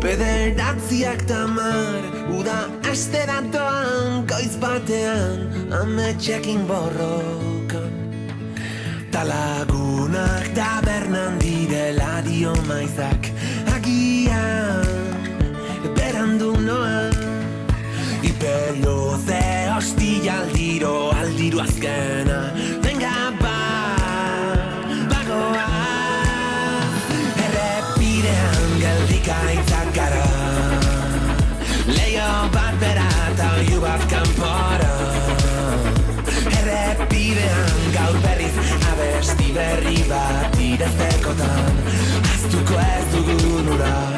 Bederatziak tamar, uda aste datoan, goiz batean, ametxekin borrokan. Talagunak tabernan direla dio maizak, agian, berandu noa. Ipeloze hostia aldiro azkena, venga bagoa. Errepidean geldikaitzak gara, leio bat bera eta oiu bat kanpora. Errepidean gaur berriz abesti berri bat idaztekotan, ahaztuko ez dugun ura.